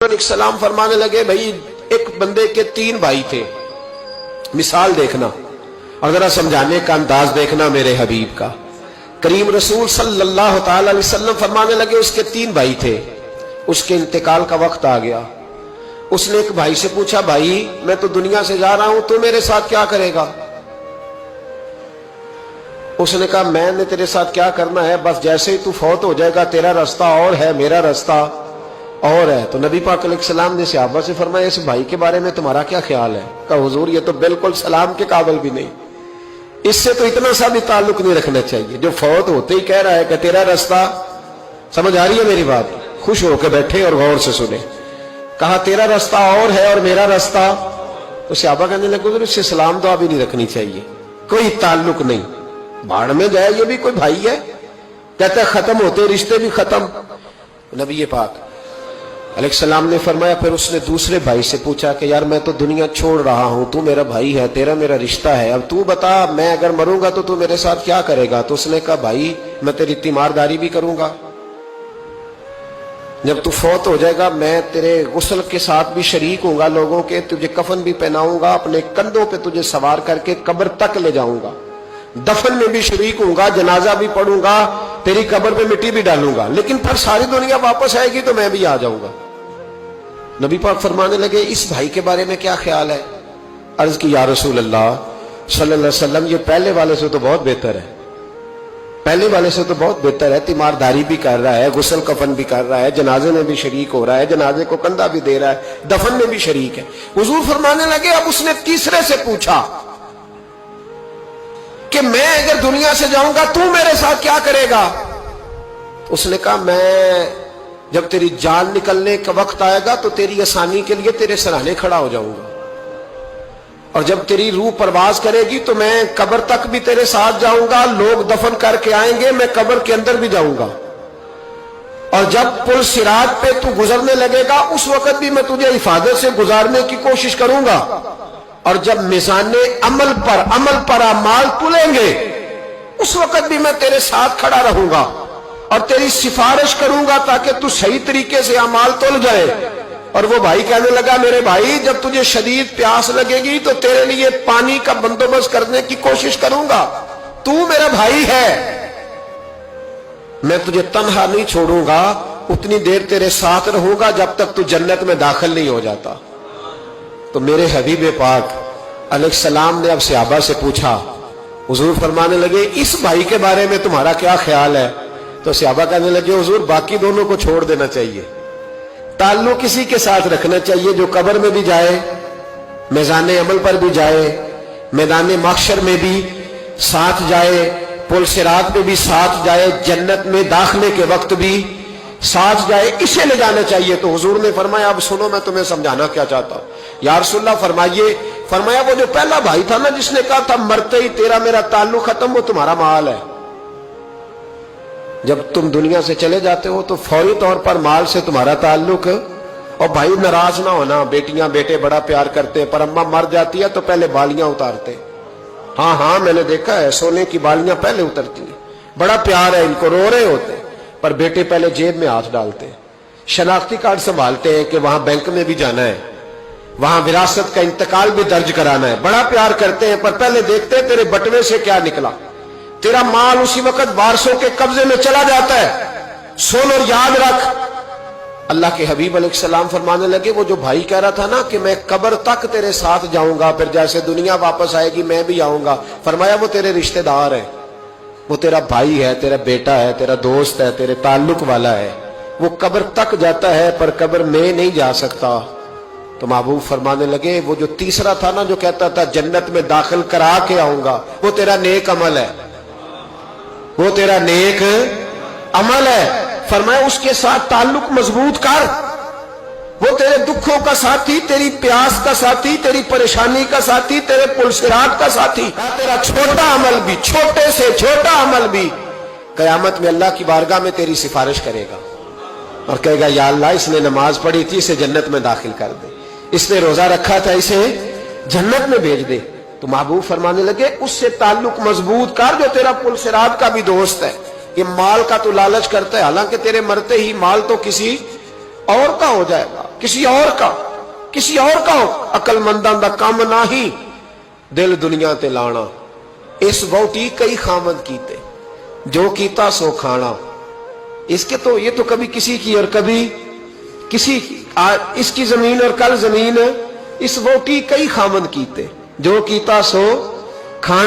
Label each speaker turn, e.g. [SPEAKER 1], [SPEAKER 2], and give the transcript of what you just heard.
[SPEAKER 1] सलाम फरमाने लगे, भाई एक बंदे के 3 भाई थे, मिसाल देखना और जरा समझाने का अंदाज देखना मेरे हबीब का। करीम रसूल सल्लल्लाहु ताला अलैहि वसल्लम फरमाने लगे, उसके 3 भाई थे, उसके इंतकाल का वक्त आ गया। उसने एक भाई से पूछा, भाई मैं तो दुनिया से जा रहा हूं, तू मेरे साथ क्या करेगा? उसने कहा, मैंने तेरे साथ क्या करना है, बस जैसे ही तू फौत हो जाएगा तेरा रास्ता और है, मेरा रास्ता और है। तो नबी पाक अलैहिस्सलाम ने सहाबा से फरमाया, इस भाई के बारे में तुम्हारा क्या ख्याल है? कहा, हुजूर ये तो बिल्कुल सलाम के काबिल भी नहीं, इससे तो इतना सा भी ताल्लुक नहीं रखना चाहिए, जो फौत होते ही कह रहा है कि तेरा रास्ता। समझ आ रही है मेरी बात? खुश होकर बैठे और गौर से सुने। कहा तेरा रास्ता और है और मेरा रास्ता। तो सहाबा कहने लगे, हुजूर इससे सलाम दुआ भी नहीं रखनी चाहिए, कोई ताल्लुक नहीं, भाड़ में जाए, ये भी कोई भाई है? कहता खत्म होते रिश्ते भी खत्म। नबी पाक अलैहिस्सलाम ने फरमाया, फिर उसने दूसरे भाई से पूछा कि यार मैं तो दुनिया छोड़ रहा हूं, तू मेरा भाई है, तेरा मेरा रिश्ता है, अब तू बता मैं अगर मरूंगा तो तू मेरे साथ क्या करेगा? तो उसने कहा, भाई मैं तेरी तीमारदारी भी करूंगा, जब तू फौत हो जाएगा मैं तेरे गुस्ल के साथ भी शरीक होऊंगा, लोगों के तुझे कफन भी पहनाऊंगा, अपने कंधों पे तुझे सवार करके कब्र तक ले जाऊंगा, दफन में भी शरीक होऊंगा, जनाजा भी पढ़ूंगा, तेरी कब्र पे मिट्टी भी डालूंगा, लेकिन फिर सारी दुनिया वापस आएगी तो मैं भी आ जाऊंगा। नबी पाक फरमाने लगे, इस भाई के बारे में क्या ख्याल है? अर्ज की, या रसूल अल्लाह सल्लल्लाहु अलैहि वसल्लम, ये पहले वाले से तो बहुत बेहतर है, पहले वाले से तो बहुत बेहतर है, तीमारदारी भी कर रहा है, गुस्ल कफन भी कर रहा है, जनाजे में भी शरीक हो रहा है, जनाजे को कंधा भी दे रहा है, दफन में भी शरीक है। हुजूर फरमाने लगे, अब उसने तीसरे से पूछा कि मैं अगर दुनिया से जाऊंगा तू मेरे साथ क्या करेगा? उसने कहा, मैं जब तेरी जान निकलने का वक्त आएगा तो तेरी आसानी के लिए तेरे सराहने खड़ा हो जाऊंगा, और जब तेरी रूह परवाज करेगी तो मैं कब्र तक भी तेरे साथ जाऊंगा, लोग दफन करके आएंगे, मैं कब्र के अंदर भी जाऊंगा, और जब पुल सिरात पे तू गुजरने लगेगा उस वक्त भी मैं तुझे हिफाजत से गुजारने की कोशिश करूंगा, और जब मिजाने अमल पर अमाल तुलेंगे उस वक्त भी मैं तेरे साथ खड़ा रहूंगा और तेरी सिफारिश करूंगा ताकि तू सही तरीके से अमाल तुल जाए। और वो भाई कहने लगा, मेरे भाई जब तुझे शदीद प्यास लगेगी तो तेरे लिए पानी का बंदोबस्त करने की कोशिश करूंगा, तू मेरा भाई है, मैं तुझे तन्हा नहीं छोड़ूंगा, उतनी देर तेरे साथ रहूंगा जब तक तू जन्नत में दाखिल नहीं हो जाता। तो मेरे हबीब पाक अलैहिस्सलाम ने अब सहाबा से पूछा, हुजूर फरमाने लगे, इस भाई के बारे में तुम्हारा क्या ख्याल है? तो सहाबा कहने लगे, हुजूर बाकी दोनों को छोड़ देना चाहिए, ताल्लुक किसी के साथ रखना चाहिए जो कब्र में भी जाए, मैदान अमल पर भी जाए, मैदान महशर में भी साथ जाए, पुल सिरात पे भी साथ जाए, जन्नत में दाखिले के वक्त भी साथ जाए, इसे ले जाना चाहिए। तो हुजूर ने फरमाया, अब सुनो मैं तुम्हें समझाना क्या चाहता हूं। या रसूलल्लाह फरमाइए। फरमाया, वो जो पहला भाई था ना जिसने कहा था मरते ही तेरा मेरा ताल्लुक खत्म, वो तुम्हारा माल है, जब तुम दुनिया से चले जाते हो तो फौरी तौर पर माल से तुम्हारा ताल्लुक। और भाई नाराज ना होना, बेटियां बेटे बड़ा प्यार करते हैं, पर अम्मा मर जाती है तो पहले बालियां उतारते। हाँ हाँ मैंने देखा है, सोने की बालियां पहले उतरती है, बड़ा प्यार है इनको, रो रहे होते, पर बेटे पहले जेब में हाथ डालते हैं, शनाख्ती कार्ड संभालते हैं कि वहां बैंक में भी जाना है, वहां विरासत का इंतकाल भी दर्ज कराना है, बड़ा प्यार करते हैं, पर पहले देखते हैं तेरे बटवे से क्या निकला। तेरा माल उसी वक्त वारसों के कब्जे में चला जाता है। सुन और याद रख, अल्लाह के हबीब अलैहिस्सलाम फरमाने लगे, वो जो भाई कह रहा था ना कि मैं कब्र तक तेरे साथ जाऊंगा, फिर जैसे दुनिया वापस आएगी मैं भी आऊंगा, फरमाया वो तेरे रिश्तेदार है, वो तेरा भाई है, तेरा बेटा है, तेरा दोस्त है, तेरे ताल्लुक वाला है, वो कब्र तक जाता है पर कब्र में नहीं जा सकता। तो महबूब फरमाने लगे, वो जो तीसरा था ना जो कहता था जन्नत में दाखिल करा के आऊंगा, वो तेरा नेक अमल है, वो तेरा नेक अमल है। फरमाया उसके साथ ताल्लुक मजबूत कर, वो तेरे दुखों का साथी, तेरी प्यास का साथी, तेरी परेशानी का साथी, तेरे पुलसिरात का साथी, तेरा छोटा अमल भी, छोटे से छोटा अमल भी कयामत में अल्लाह की बारगाह में तेरी सिफारिश करेगा और कहेगा, या अल्लाह इसने नमाज पढ़ी थी, इसे जन्नत में दाखिल कर दे, इसने रोजा रखा था, इसे जन्नत में भेज दे। तो महबूब फरमाने लगे, उससे ताल्लुक मजबूत कर जो तेरा पुलसिरात का भी दोस्त है। ये माल का तो लालच करता है, हालांकि तेरे मरते ही माल तो किसी और का हो जाएगा, کسی اور کا عقل منداں دا کام نہ ہی دل دنیا تے لانا. اس ووٹی کئی خامد کیتے جو کیتا سو کھانا. اس کے تو یہ تو کبھی کسی کی اور کبھی کسی کی، اس کی زمین اور کل زمین. اس ووٹی کئی خامد کیتے جو کیتا سو